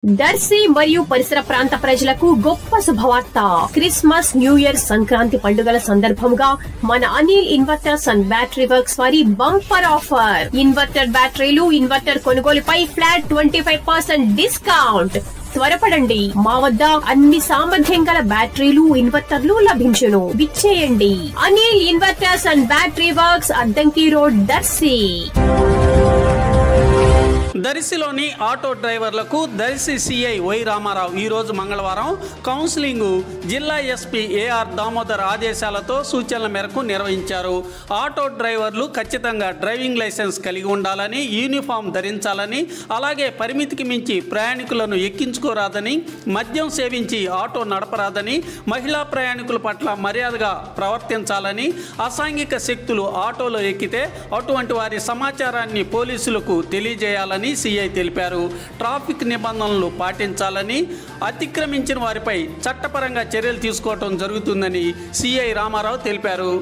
దర్శి మరియు పరిసర ప్రాంత ప్రజలకు గొప్ప శుభవార్త. క్రిస్మస్, న్యూ ఇయర్, సంక్రాంతి పండుగల సందర్భంగా మన Anil inverters and battery works వారి బంపర్ ఆఫర్. ఇన్వర్టర్ బ్యాటరీలు, ఇన్వర్టర్ కొనుగోలుపై ఫ్లాట్ 25% డిస్కౌంట్. త్వరపడండి, మా వద్ద అన్ని సామర్థ్యం గల బ్యాటరీలు, ఇన్వర్టర్లు లభించును. విచ్చేయండి. Anil inverters and battery works, Addanki road, Darsi. దర్శిలోని ఆటో డ్రైవర్లకు దర్శి సిఐ వై రామారావు ఈరోజు మంగళవారం కౌన్సిలింగ్ జిల్లా ఎస్పీ ఏఆర్ దామోదర్ ఆదేశాలతో సూచనల మేరకు నిర్వహించారు. ఆటో డ్రైవర్లు ఖచ్చితంగా డ్రైవింగ్ లైసెన్స్ కలిగి ఉండాలని, యూనిఫామ్ ధరించాలని, అలాగే పరిమితికి మించి ప్రయాణికులను ఎక్కించుకోరాదని, మద్యం సేవించి ఆటో నడపరాదని, మహిళా ప్రయాణికుల పట్ల మర్యాదగా ప్రవర్తించాలని, అసాంఘిక శక్తులు ఆటోలో ఎక్కితే అటువంటి వారి సమాచారాన్ని పోలీసులకు తెలియజేయాలని సిఐ తెలిపారు. ట్రాఫిక్ నిబంధనలు పాటించాలని, అతిక్రమించిన వారిపై చట్టపరంగా చర్యలు తీసుకోవడం జరుగుతుందని సిఐ రామారావు తెలిపారు.